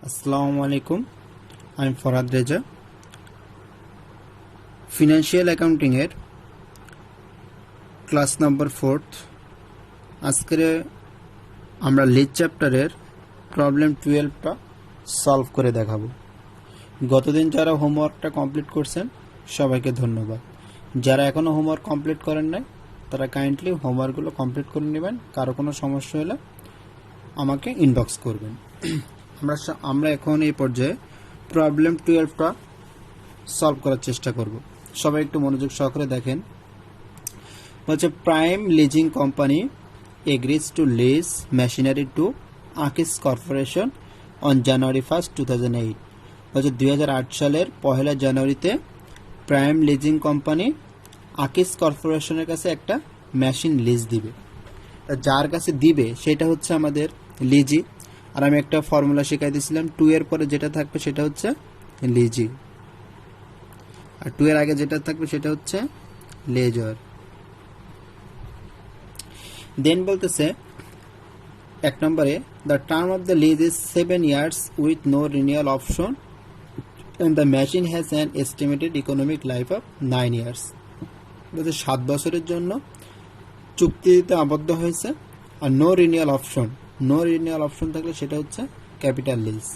আসসালামু আলাইকুম, আমি ফরহাদ রেজা। ফিনান্সিয়াল অ্যাকাউন্টিং এর ক্লাস নাম্বার 4। আজকে আমরা লিজ চ্যাপ্টারের প্রবলেম 12টা সলভ করে দেখাবো। গতদিন যারা হোমওয়ার্কটা কমপ্লিট করছেন সবাইকে ধন্যবাদ। যারা এখনও হোমওয়ার্ক কমপ্লিট করেন নাই তারা কাইন্ডলি হোমওয়ার্কগুলো কমপ্লিট করে নেবেন। কারো কোনো সমস্যা হলে আমাকে ইনবক্স করবেন। আমরা এখন এই পর্যায়ে প্রবলেম 12টা সলভ করার চেষ্টা করব। সবাই একটু মনোযোগ সহকারে দেখেন। বলছে Prime Leasing Company agrees to lease machinery to Akis Corporation on January 1, 2008। বলছে 2008 সালের 1 জানুয়ারিতে প্রাইম লিজিং কোম্পানি আকিস কর্পোরেশনের কাছে একটা মেশিন লিজ দিবে। যার কাছে দিবে সেটা হচ্ছে আমাদের লিজি। আর আমি একটা ফর্মুলা শিখাই দিয়েছিলাম, 2 এর পরে যেটা থাকবে সেটা হচ্ছে লিজি, আর 2 এর আগে যেটা থাকবে সেটা হচ্ছে লেজার। দেন বলতেছে 1 নম্বরে, the term of the lease is 7 years with no renewal option and the machine has an estimated economic life of 9 years। বলতে 7 বছরের জন্য চুক্তিতে আবদ্ধ হয়েছে। আর নো রিনিউয়াল অপশন থাকলে সেটা হচ্ছে ক্যাপিটাল লিজ।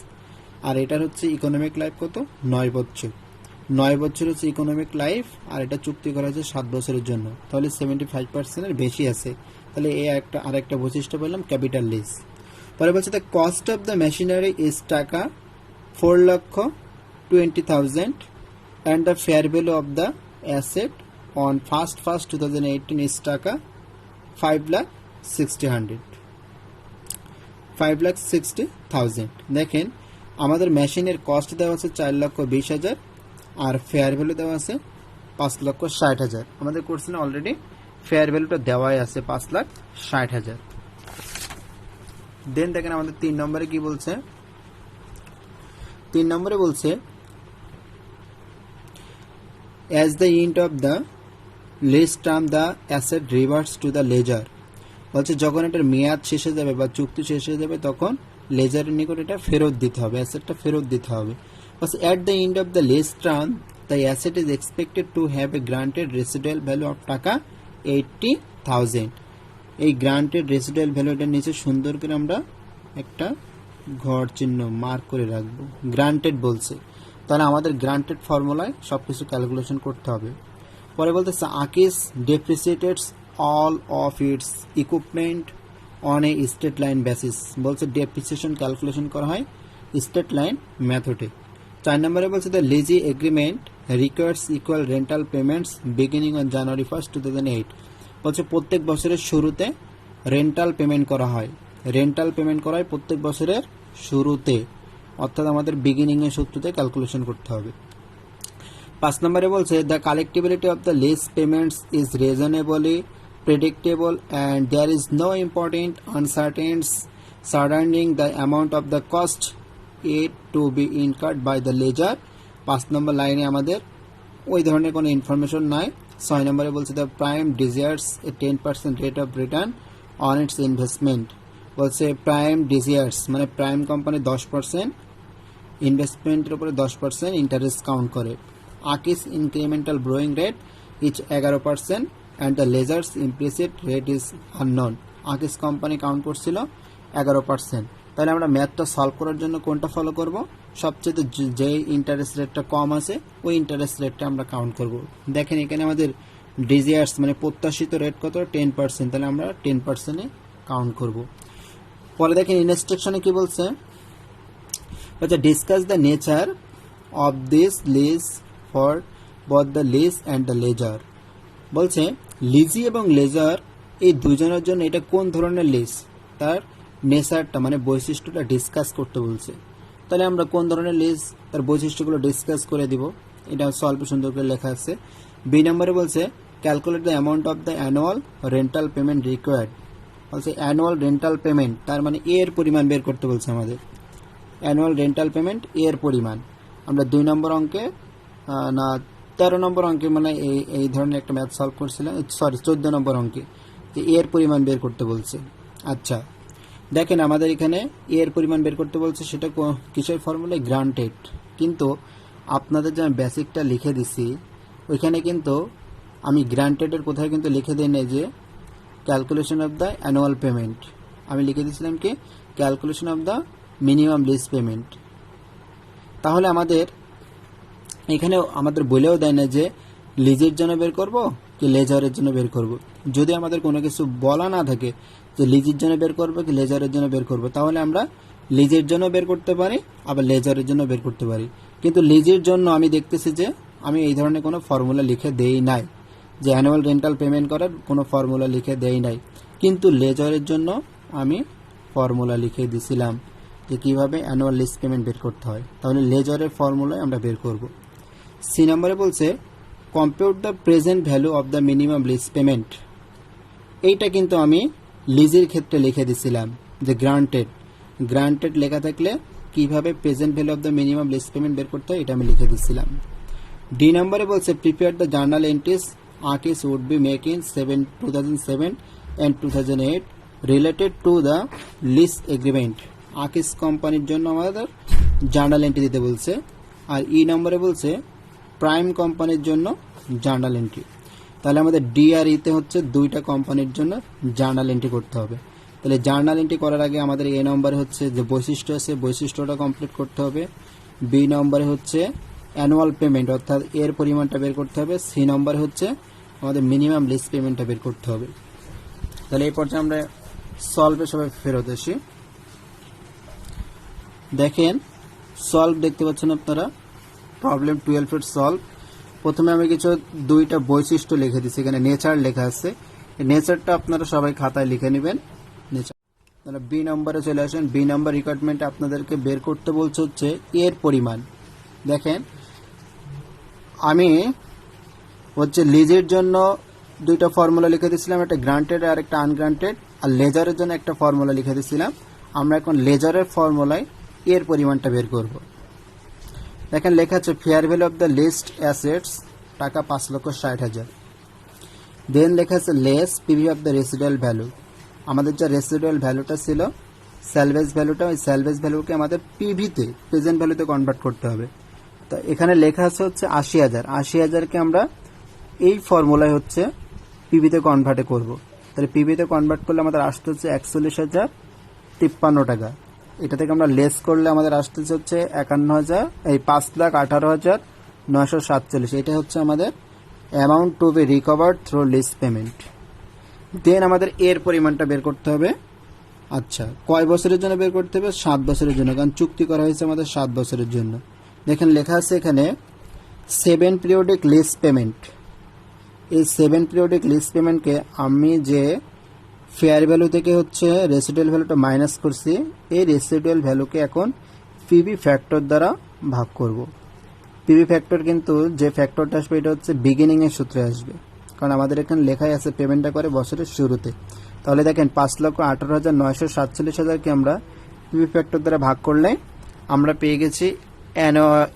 আর এটার হচ্ছে ইকোনমিক লাইফ কত? 9 বছর। 9 বছর হচ্ছে ইকোনমিক লাইফ, আর এটা চুক্তি করা হয়েছে 7 বছরের জন্য। তাহলে 75%-এর বেশি আছে। তাহলে এই আরেকটা বৈশিষ্ট্য পেলাম, ক্যাপিটাল লিজ। পরে বলছে the cost of the machinery is taka 4,20,000 and the fair value of the asset on 1st 2018 is টাকা 5,60,000। দেখেন আমাদের মেশিনের কস্ট দেওয়া আছে 4,20,000 আর ফেয়ার ভ্যালু দেওয়া আছে 5,60,000। আমাদের কোর্সে অলরেডি ফেয়ার ভ্যালুটা দেওয়াই আছে 5,60,000। দেন দেখেন আমাদের 3 নম্বরে কি বলছে। 3 নম্বরে বলছে as the end of the lease term the asset reverts to the lessor। বলছে যখন এটার মেয়াদ শেষ হয়ে যাবে বা চুক্তি শেষ হয়ে যাবে তখন লেজারের নিকট এটা ফেরত দিতে হবে, অ্যাসেটটা ফেরত দিতে হবে। বলছে at the end of the lease term the asset is expected to have a granted residual value of টাকা 80,000। এই গ্রান্টেড রেসিডুয়াল ভ্যালুটার নিচে সুন্দর করে আমরা একটা ঘর চিহ্ন মার্ক করে রাখবো। গ্রান্টেড বলছে, তাহলে আমাদের গ্রান্টেড ফর্মুলায় সব কিছু ক্যালকুলেশন করতে হবে। পরে বলতেছে Akis depreciates all of its equipment on a straight line basis. বলছে ডেপ্রিসিয়েশন ক্যালকুলেশন করা হয় স্টেট লাইন মেথডে। 4 নম্বরে বলছে the lease agreement requires equal rental payments beginning on January 1, 2008। বলছে প্রত্যেক বছরের শুরুতে রেন্টাল পেমেন্ট করা হয়। প্রত্যেক বছরের শুরুতে, অর্থাৎ আমাদের বিগিনিং এর সূত্রতে ক্যালকুলেশন করতে হবে। 5 নম্বরে বলছে the collectibility of the lease payments is reasonably predictable and there is no important uncertainties surrounding the amount of the cost it to be incurred by the lessor. 5 নম্বর লাইনে আমাদের ওই ধরনের কোনো ইনফরমেশন নাই। 6 নম্বরে বলছে the prime desires A 10% rate of return on it's investment. বলছে প্রাইম ডিজায়ার্স মানে প্রাইম কোম্পানি 10% ইনভেস্টমেন্টের উপরে 10% ইন্টারেস্ট কাউন্ট করে। আকিস incremental ব্রোয়িং rate is 11% and the lasers implicit rate is unknown. আকিস কোম্পানি কাউন্ট করছিল 11%। তাহলে আমরা ম্যাথটা সলভ করার জন্য কোনটা ফলো করব? সবচেয়ে যে ইন্টারেস্ট রেটটা কম আছে ওই ইন্টারেস্ট রেটটা আমরা কাউন্ট করব। দেখেন এখানে আমাদের ডিজায়ার্স মানে প্রত্যাশিত রেট কত? 10%। তাহলে আমরা 10%-এ কাউন্ট করব। পরে দেখেন ইনস্ট্রাকশনে কি বলছে, discuss the nature of this lease for both the lease and the lessor. বলছে লিজি এবং লেজার এই দুজনের জন্য এটা কোন ধরনের লিজ, তার নেচারটা মানে বৈশিষ্ট্যটা ডিসকাস করতে বলছে। তাহলে আমরা কোন ধরনের লিজ তার বৈশিষ্ট্যগুলো ডিসকাস করে দিব। এটা অল্প সুন্দর করে লেখা আছে। বি নম্বরে বলছে calculate the amount of the annual rental payment required. বলছে অ্যানুয়াল রেন্টাল পেমেন্ট তার মানে এর পরিমাণ বের করতে বলছে আমাদের। অ্যানুয়াল রেন্টাল পেমেন্ট এর পরিমাণ আমরা 2 নম্বর অঙ্কে না 13 নম্বর অঙ্কে মানে এই ধরনের একটা ম্যাথ সলভ করছিলাম, 14 নম্বর অঙ্কে যে এর পরিমাণ বের করতে বলছে। আচ্ছা দেখেন আমাদের এখানে এর পরিমাণ বের করতে বলছে, সেটা কিসের ফর্মুলায়? গ্রান্টেড। কিন্তু আপনাদের যে আমি বেসিকটা লিখে দিছি ওইখানে কিন্তু আমি গ্রান্টেডের কোথায় কিন্তু লিখে দিই না যে calculation of the annual payment, আমি লিখে দিয়েছিলাম কি calculation of the minimum lease payment. তাহলে আমাদের এখানে আমাদের বলেও দেয় না যে লিজের জন্য বের করব কি লেজারের জন্য বের করব। যদি আমাদের কোনো কিছু বলা না থাকে যে লিজের জন্য বের করব কি লেজারের জন্য বের করব, তাহলে আমরা লিজের জন্য বের করতে পারি, আবার লেজারের জন্য বের করতে পারি। কিন্তু লিজের জন্য আমি দেখতেছি যে আমি এই ধরনের কোনো ফর্মুলা লিখে দেই নাই, যে অ্যানুয়াল রেন্টাল পেমেন্ট করার কোনো ফর্মুলা লিখে দেই নাই। কিন্তু লেজারের জন্য আমি ফর্মুলা লিখে দিছিলাম যে কীভাবে অ্যানুয়াল লিজ পেমেন্ট বের করতে হয়। তাহলে লেজারের ফর্মুলায় আমরা বের করব। সি নম্বরে বলছে compute the present value of the minimum lease payment. এইটা কিন্তু আমি লিজের ক্ষেত্রে লিখে দিছিলাম যে গ্রান্টেড লেখা থাকলে কিভাবে present value of the minimum lease payment বের করতে হয় এটা আমি লিখে দিছিলাম। ডি নম্বরে বলছে prepare the journal entries Artis would be make in 2007 and 2008 related to the lease agreement. Artis কোম্পানির জন্য আমাদের জার্নাল এন্ট্রি দিতে বলছে। আর ই নম্বরে বলছে প্রাইম কোম্পানির জন্য জার্নাল এন্ট্রি। তাহলে আমাদের ডি আর ইতে হচ্ছে দুইটা কোম্পানির জন্য জার্নাল এন্ট্রি করতে হবে। তাহলে জার্নাল এন্ট্রি করার আগে আমাদের এ নম্বরে হচ্ছে যে বৈশিষ্ট্য আছে বৈশিষ্ট্যটা কমপ্লিট করতে হবে। বি নম্বরে হচ্ছে অ্যানুয়াল পেমেন্ট অর্থাৎ এর পরিমাণটা বের করতে হবে। সি নম্বরে হচ্ছে আমাদের মিনিমাম লিজ পেমেন্টটা বের করতে হবে। তাহলে এই পর্যায়ে আমরা সলভে সবাই ফেরত আসি। দেখেন সলভ দেখতে পাচ্ছেন আপনারা, প্রবলেম 12 এর সলভ। প্রথমে আমি কিছু দুইটা বৈশিষ্ট্য লিখে দিচ্ছি, এখানে নেচার লেখা আছে, নেচারটা আপনারা সবাই খাতায় লিখে নেবেন। নেচার তাহলে বি নম্বরে চলে আসেন। বি নম্বর রিকোয়ারমেন্টে আপনাদেরকে বের করতে বলছে হচ্ছে এর পরিমাণ। দেখেন আমি হচ্ছে লিজের জন্য দুইটা ফর্মুলা লিখে দিয়েছিলাম, একটা গ্রান্টেড আর একটা আনগ্রান্টেড, আর লেজারের জন্য একটা ফর্মুলা লিখে দিয়েছিলাম। আমরা এখন লেজারের ফর্মুলায় এর পরিমাণটা বের করব। দেখেন লেখা আছে fair value of the leased assets taka 5,60,000। Then লেখা আছে less PV of the residual value. আমাদের যে রেসিডুয়াল ভ্যালুটা ছিল স্যালভেজ ভ্যালুটা, ওই স্যালভেজ ভ্যালুকে আমাদের পিভিতে প্রেজেন্ট ভ্যালুতে কনভার্ট করতে হবে। তো এখানে লেখা আছে হচ্ছে 80,000। 80,000কে আমরা এই ফর্মুলায় হচ্ছে পিভিতে কনভার্টে করব। তাহলে পিভিতে কনভার্ট করলে আমাদের আসতে হচ্ছে 41,053 টাকা। এটা থেকে আমরা লেস করলে আমাদের আসতেছে হচ্ছে 5,18,947। এটা হচ্ছে আমাদের amount to be recovered through lease payment. Then আমাদের এর পরিমাণটা বের করতে হবে। আচ্ছা কয় বছরের জন্য বের করতে হবে? 7 বছরের জন্য, কারণ চুক্তি করা হয়েছে আমাদের 7 বছরের জন্য। দেখেন লেখা আছে এখানে 7 পিরিয়ডিক লিজ পেমেন্ট। এই 7 পিরিয়ডিক লিজ পেমেন্টকে আমি যে ফেয়ার ভ্যালু থেকে হচ্ছে রেসিডুয়াল ভ্যালুটা মাইনাস করছি, এই রেসিডুয়াল ভ্যালুকে এখন পিভি ফ্যাক্টর দ্বারা ভাগ করব। পিভি ফ্যাক্টর কিন্তু যে ফ্যাক্টরটা আসবে এটা হচ্ছে বিগিনিংয়ের সূত্রে আসবে, কারণ আমাদের এখানে লেখাই আছে পেমেন্টটা করে বছরের শুরুতে। তাহলে দেখেন 5,18,947,000কে আমরা পিভি ফ্যাক্টর দ্বারা ভাগ করলে আমরা পেয়ে গেছি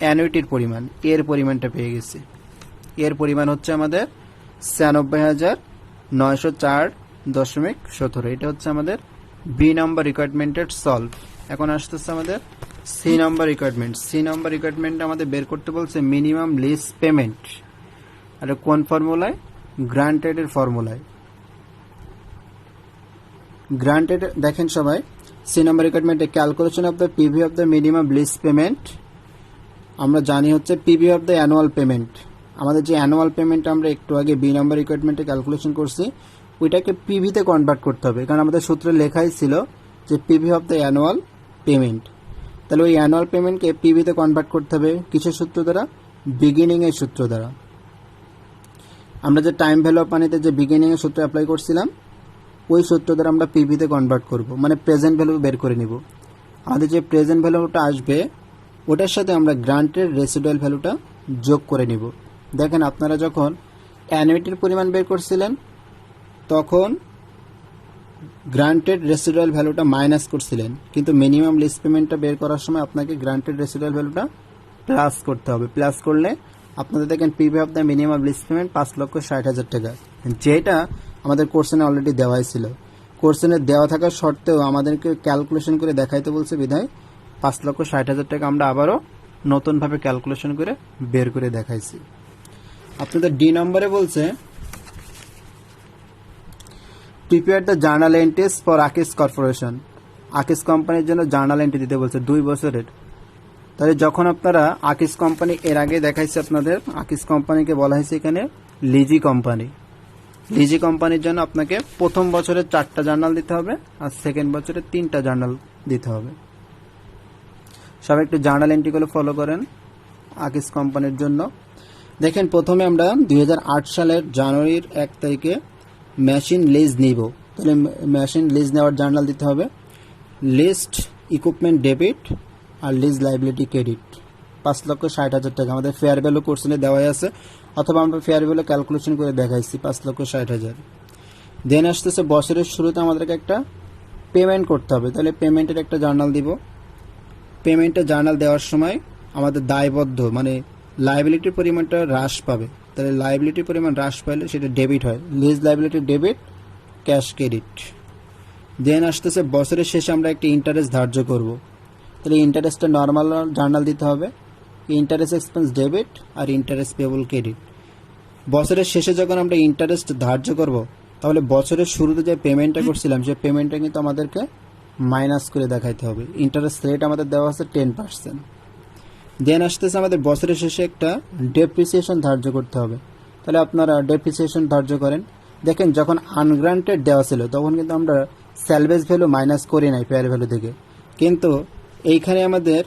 অ্যানুইটির পরিমাণ, এর পরিমাণটা পেয়ে গেছি। এর পরিমাণ হচ্ছে আমাদের 96,904.17। এটা হচ্ছে আমাদের বি নম্বর রিকোয়ারমেন্টের সলভ। এখন আসতেছে আমাদের সি নম্বর রিকোয়ারমেন্ট। সি নম্বর রিকোয়ারমেন্ট আমাদের বের করতে বলছে মিনিমাম লিজ পেমেন্ট। আর কোন ফর্মুলায়? গ্রান্টেডের ফর্মুলায়। গ্রান্টেড দেখেন সবাই, সি নম্বর রিকোয়ারমেন্টে calculation of the PV of the minimum lease payment. আমরা জানি হচ্ছে PV of the annual payment. আমাদের যে অ্যানুয়াল পেমেন্ট আমরা একটু আগে বি নম্বর রিকোয়ারমেন্টে ক্যালকুলেশন করছি, ওইটাকে পিভিতে কনভার্ট করতে হবে, কারণ আমাদের সূত্রে লেখাই ছিল যে PV of the annual payment. তাহলে ওই অ্যানুয়াল পেমেন্টকে পিভিতে কনভার্ট করতে হবে কিসের সূত্র দ্বারা? বিগিনিংয়ের সূত্র দ্বারা। আমরা যে টাইম ভ্যালু অফ মানিতে যে বিগিনিংয়ের সূত্র অ্যাপ্লাই করছিলাম ওই সূত্র দ্বারা আমরা পিভিতে কনভার্ট করব, মানে প্রেজেন্ট ভ্যালু বের করে নিব। আমাদের যে প্রেজেন্ট ভ্যালুটা আসবে ওটার সাথে আমরা গ্রান্টের রেসিডুয়াল ভ্যালুটা যোগ করে নিব। দেখেন আপনারা যখন অ্যানুইটির পরিমাণ বের করছিলেন তখন গ্রান্টেড রেসিডুয়াল ভ্যালুটা মাইনাস করছিলেন, কিন্তু মিনিমাম লিজ পেমেন্টটা বের করার সময় আপনাকে গ্রান্টেড রেসিডুয়াল ভ্যালুটা প্লাস করতে হবে। প্লাস করলে আপনাদের দেখেন PV of the minimum lease payment 5,60,000 টাকা, যেটা আমাদের কোশ্চেনে অলরেডি দেওয়াই ছিল। কোশ্চেনে দেওয়া থাকার সত্ত্বেও আমাদেরকে ক্যালকুলেশন করে দেখাইতে বলছে বিধায় 5,60,000 টাকা আমরা আবারও নতুনভাবে ক্যালকুলেশন করে বের করে দেখাইছি। আপনাদের ডি নম্বরে বলছে prepare the journal entries for আকিস কর্পোরেশন। আকিস কোম্পানির জন্য জার্নাল এন্ট্রি দিতে বলছে 2 বছরের। তাহলে যখন আপনারা আকিস কোম্পানি এর আগে দেখাইছে, আপনাদের আকিস কোম্পানিকে বলা হয়েছে এখানে লিজি কোম্পানি। লিজি কোম্পানির জন্য আপনাকে প্রথম বছরে 4টা জার্নাল দিতে হবে আর সেকেন্ড বছরে 3টা জার্নাল দিতে হবে। সবাই একটু জার্নাল এন্ট্রিগুলো ফলো করেন আকিস কোম্পানির জন্য। দেখেন প্রথমে আমরা 2008 সালের জানুয়ারির 1 তারিখে মেশিন লিজ নিব। তাহলে মেশিন লিজ নেওয়ার জার্নাল দিতে হবে। লিস্ট ইকুইপমেন্ট ডেবিট আর লিজ লাইবিলিটি ক্রেডিট 5,60,000 টাকা আমাদের ফেয়ার ভ্যালু কোশ্চেনে দেওয়াই আছে, অথবা আমরা ফেয়ার ভ্যালু ক্যালকুলেশন করে দেখাইছি 5,60,000। দেন আসতেছে বছরের শুরুতে আমাদেরকে একটা পেমেন্ট করতে হবে, তাহলে পেমেন্টের একটা জার্নাল দিব। পেমেন্টের জার্নাল দেওয়ার সময় আমাদের দায়বদ্ধ মানে লাইবিলিটির পরিমাণটা হ্রাস পাবে, তাহলে লাইবিলিটির পরিমাণ হ্রাস পাইলে সেটা ডেবিট হয়, lease liability debit, cash credit. Then আসতেছে বছরের শেষে আমরা একটা ইন্টারেস্ট ধার্য করব, তাহলে ইন্টারেস্টটা নর্মাল জার্নাল দিতে হবে, ইন্টারেস্ট এক্সপেন্স ডেবিট আর ইন্টারেস্ট পেবল ক্রেডিট। বছরের শেষে যখন আমরা ইন্টারেস্ট ধার্য করব, তাহলে বছরের শুরুতে যে পেমেন্টটা করছিলাম সেই পেমেন্টটা কিন্তু আমাদেরকে মাইনাস করে দেখাইতে হবে। ইন্টারেস্ট রেট আমাদের দেওয়া আছে 10%। দেন আসতেছে আমাদের বছরের শেষে একটা ডেপ্রিসিয়েশন ধার্য করতে হবে, তাহলে আপনারা ডেপ্রিসিয়েশন ধার্য করেন। দেখেন যখন আনগ্রান্টেড দেওয়া ছিল তখন কিন্তু আমরা স্যালভেজ ভ্যালু মাইনাস করি নাই ফেয়ার ভ্যালু থেকে, কিন্তু এইখানে আমাদের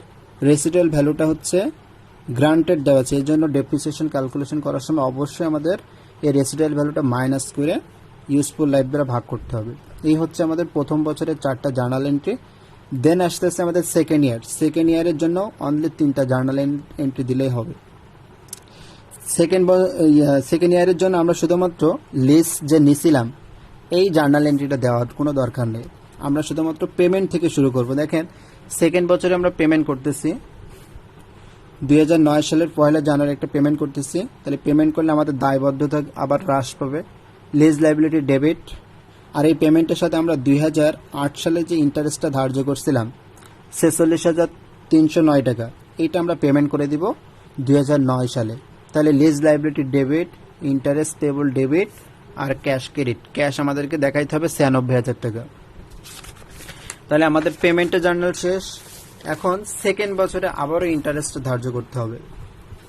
রেসিডুয়াল ভ্যালুটা হচ্ছে গ্রান্টেড দেওয়া আছে, এই জন্য ডেপ্রিসিয়েশন ক্যালকুলেশন করার সময় অবশ্যই আমাদের এই রেসিডুয়াল ভ্যালুটা মাইনাস করে ইউজফুল লাইফ দ্বারা ভাগ করতে হবে। এই হচ্ছে আমাদের প্রথম বছরের 4টা জার্নাল এন্ট্রি। দেন আসতেছে আমাদের সেকেন্ড ইয়ারের জন্য অনলি 3টা জার্নাল এন্ট্রি দিলেই হবে। সেকেন্ড ইয়ারের জন্য আমরা শুধুমাত্র লিস্ট যে নিছিলাম এই জার্নাল এন্ট্রিটা দেওয়ার কোনো দরকার নেই, আমরা শুধুমাত্র পেমেন্ট থেকে শুরু করব। দেখেন সেকেন্ড বছরে আমরা পেমেন্ট করতেছি 2009 সালের 1 জানুয়ারি একটা পেমেন্ট করতেছি, তাহলে পেমেন্ট করলে আমাদের দায়বদ্ধতা আবার হ্রাস পাবে, লিজ লাইবিলিটি ডেবিট। আর এই পেমেন্টের সাথে আমরা 2008 সালে যে ইন্টারেস্টটা ধার্য করছিলাম 46,309 টাকা, এইটা আমরা পেমেন্ট করে দিব 2009 সালে। তাহলে lease liability debit, interest payable debit আর ক্যাশ ক্রেডিট। ক্যাশ আমাদেরকে দেখাইতে হবে 96,000 টাকা। তাহলে আমাদের পেমেন্টের জার্নাল শেষ। এখন সেকেন্ড বছরে আবারও ইন্টারেস্ট ধার্য করতে হবে।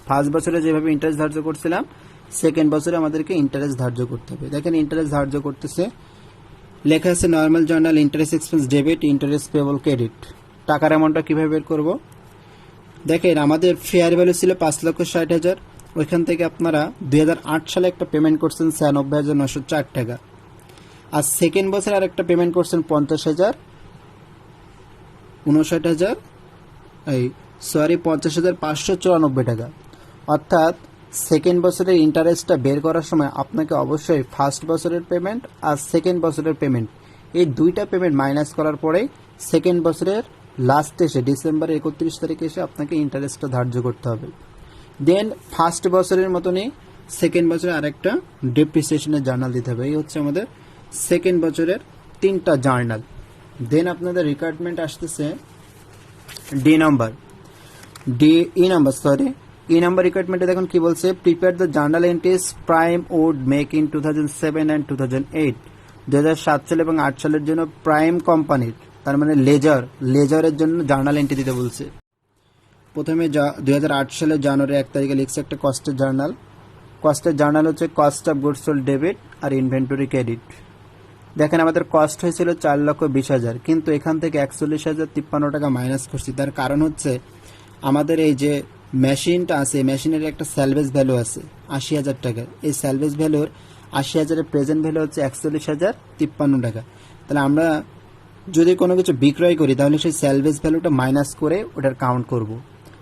ফার্স্ট বছরে যেভাবে ইন্টারেস্ট ধার্য করছিলাম সেকেন্ড বছরে আমাদেরকে ইন্টারেস্ট ধার্য করতে হবে। দেখেন ইন্টারেস্ট ধার্য করতেছে, লেখা আছে normal journal interest expense debit, interest payable credit. টাকার অ্যামাউন্টটা কীভাবে বের করব? দেখেন আমাদের ফেয়ার ভ্যালু ছিল 5,60,000, ওইখান থেকে আপনারা 2008 সালে একটা পেমেন্ট করছেন 96,904 টাকা, আর সেকেন্ড বছরে আর একটা পেমেন্ট করছেন 50,594 টাকা। অর্থাৎ সেকেন্ড বছরের ইন্টারেস্টটা বের করার সময় আপনাকে অবশ্যই ফার্স্ট বছরের পেমেন্ট আর সেকেন্ড বছরের পেমেন্ট এই দুইটা পেমেন্ট মাইনাস করার পরেই সেকেন্ড বছরের লাস্টে এসে ডিসেম্বরের 31 তারিখে এসে আপনাকে ইন্টারেস্টটা ধার্য করতে হবে। দেন ফার্স্ট বছরের মতনই সেকেন্ড বছরে আরেকটা ডেপ্রিসিয়েশনের জার্নাল দিতে হবে। এই হচ্ছে আমাদের সেকেন্ড বছরের 3টা জার্নাল। দেন আপনাদের রিকোয়ারমেন্ট আসতেছে ই নাম্বার রিকোয়ারমেন্টে দেখুন কি বলছে, prepare the journal entries Prime would make in 2007 and 2008। 2007 সাল এবং 8 সালের জন্য প্রাইম কোম্পানির, তার মানে লেজারের জন্য জার্নাল এন্ট্রি দিতে বলছে। প্রথমে 2008 সালের জানুয়ারি 1 তারিখে লিখছে একটা কস্টের জার্নাল হচ্ছে cost of goods sold debit আর ইনভেন্টরি ক্রেডিট। দেখেন আমাদের কস্ট হয়েছিল 4,20,000, কিন্তু এখান থেকে 41,053 টাকা মাইনাস করছি। তার কারণ হচ্ছে আমাদের এই যে মেশিনটা আছে, মেশিনের একটা স্যালভেজ ভ্যালু আছে 80,000 টাকা। এই স্যালভেজ ভ্যালুর 80,000-এর প্রেজেন্ট ভ্যালু হচ্ছে 41,053 টাকা। তাহলে আমরা যদি কোনো কিছু বিক্রয় করি তাহলে সেই স্যালভেজ ভ্যালুটা মাইনাস করে ওটার কাউন্ট করব।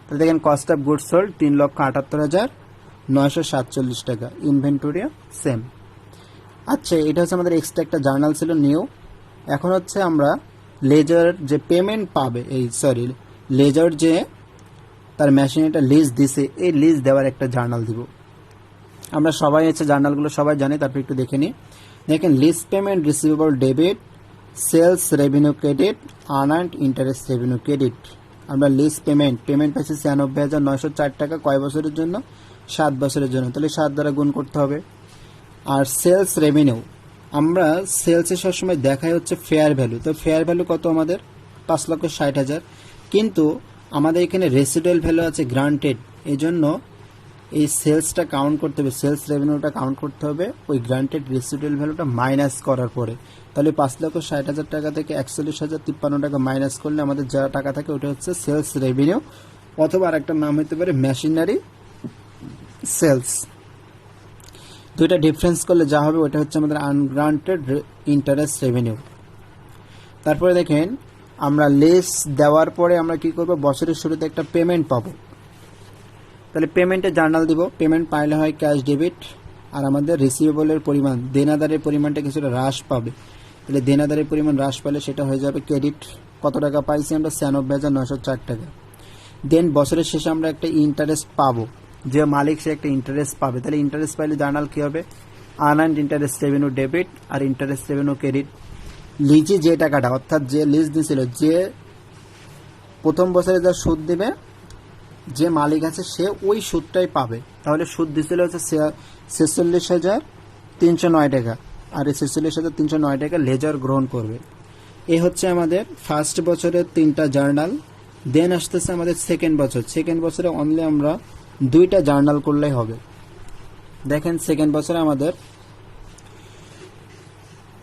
তাহলে দেখেন কস্ট অফ গুডস সোল্ড 3,78,947 টাকা, ইনভেন্টরিও সেম। আচ্ছা, এটা হচ্ছে আমাদের এক্সট্রা একটা জার্নাল ছিল নিউ। এখন হচ্ছে আমরা লেজার যে পেমেন্ট পাবে, লেজার যে তার মেশিনে একটা লিজ দিছে, এই লিজ দেওয়ার একটা জার্নাল দিব। আমরা সবাই হচ্ছে জার্নালগুলো সবাই জানি, তারপর একটু দেখে নিই। দেখেন lease payment receivable debit sales revenue credit, earned interest revenue credit. আমরা লিজ পেমেন্ট পাচ্ছি 96,904 টাকা, কয় বছরের জন্য? 7 বছরের জন্য, তাহলে 7 দ্বারা গুণ করতে হবে। আর সেলস রেভিনিউ, আমরা সেলসে সবসময় দেখাই হচ্ছে ফেয়ার ভ্যালু, তো ফেয়ার ভ্যালু কত আমাদের? 5,60,000, কিন্তু আমাদের এখানে রেসিডুয়াল ভ্যালু আছে গ্রান্টেড, এই জন্য এই সেলসটা কাউন্ট করতে হবে, সেলস রেভিনিউটা কাউন্ট করতে হবে ওই গ্রান্টেড রেসিডুয়াল ভ্যালুটা মাইনাস করার পরে। তাহলে 5,60,000 টাকা থেকে 41,053 টাকা মাইনাস করলে আমাদের যা টাকা থাকে ওটা হচ্ছে সেলস রেভিনিউ, অথবা আরেকটা নাম হতে পারে মেশিনারি সেলস। দুইটা ডিফারেন্স করলে যা হবে ওটা হচ্ছে আমাদের আনগ্রান্টেড ইন্টারেস্ট রেভিনিউ। তারপরে দেখেন, আমরা লিজ দেওয়ার পরে আমরা কি করব? বছরের শুরুতে একটা পেমেন্ট পাবো, তাহলে পেমেন্টে জার্নাল দিব। পেমেন্ট পাইলে হয় ক্যাশ ডেবিট, আর আমাদের রিসিভেবলের পরিমাণ, দেনাদারের পরিমাণটা কিছুটা হ্রাস পাবে, তাহলে দেনাদারের পরিমাণ হ্রাস পেলে সেটা হয়ে যাবে ক্রেডিট। কত টাকা পাইছি আমরা? 96,904 টাকা। দেন বছরের শেষে আমরা একটা ইন্টারেস্ট পাবো, যে মালিক সে একটা ইন্টারেস্ট পাবে, তাহলে ইন্টারেস্ট পাইলে জার্নাল কী হবে? আর্নড ইন্টারেস্ট রেভিনিউ ডেবিট আর ইন্টারেস্ট রেভিনিউ ক্রেডিট। লিজে যে টাকাটা, অর্থাৎ যে লিজ দিয়েছিল, যে প্রথম বছরে যা সুদ দেবে, যে মালিক আছে সে ওই সুদটাই পাবে। তাহলে সুদ দিয়েছিল হচ্ছে 46,309 টাকা, আর এই 46,309 টাকা লেজার গ্রহণ করবে। এই হচ্ছে আমাদের ফার্স্ট বছরের 3টা জার্নাল। দেন আসতেছে আমাদের সেকেন্ড বছর। সেকেন্ড বছরে অনলি আমরা 2টা জার্নাল করলেই হবে। দেখেন, সেকেন্ড বছরে আমাদের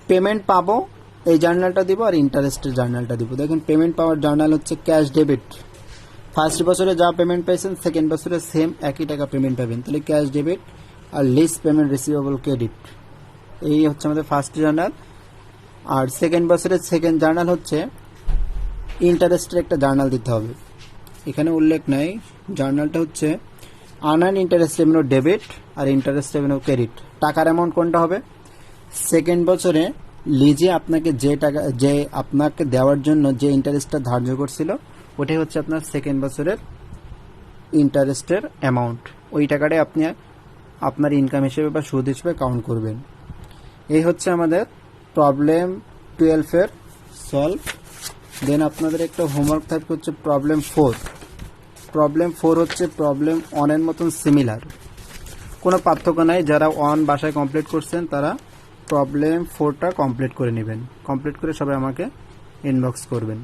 পেমেন্ট পাবো, এই জার্নালটা দিব, আর ইন্টারেস্টের জার্নালটা দিব। দেখেন, পেমেন্ট পাওয়ার জার্নাল হচ্ছে ক্যাশ ডেবিট। ফার্স্ট বছরে যা পেমেন্ট পাইছেন সেকেন্ড বছরে সেম একই টাকা পেমেন্ট পাবেন, তাহলে ক্যাশ ডেবিট আর লিজ পেমেন্ট রিসিভেবল ক্রেডিট। এই হচ্ছে আমাদের ফার্স্ট জার্নাল। আর সেকেন্ড বছরের সেকেন্ড জার্নাল হচ্ছে ইন্টারেস্টের একটা জার্নাল দিতে হবে, এখানে উল্লেখ নাই। জার্নালটা হচ্ছে আর্নড ইন্টারেস্ট রেভিনিউ ডেবিট আর ইন্টারেস্ট রেভিনিউ ক্রেডিট। টাকার অ্যামাউন্ট কোনটা হবে? সেকেন্ড বছরে লিজে আপনাকে যে টাকা, যে আপনাকে দেওয়ার জন্য যে ইন্টারেস্টটা ধার্য করছিল, ওটাই হচ্ছে আপনার সেকেন্ড বছরের ইন্টারেস্টের অ্যামাউন্ট। ওই টাকাটাই আপনি আপনার ইনকাম হিসেবে বা সুদ হিসেবে কাউন্ট করবেন। এই হচ্ছে আমাদের প্রবলেম 12-এর সলভ। দেন আপনাদের একটা হোমওয়ার্ক থাকবে হচ্ছে প্রবলেম 4। প্রবলেম 4 হচ্ছে প্রবলেম 1-এর মতন সিমিলার, কোনো পার্থক্য নাই। যারা 1 বাসায় কমপ্লিট করছেন তারা প্রবলেম 4টা কমপ্লিট করে নেবেন। কমপ্লিট করে সবাই আমাকে ইনবক্স করবেন।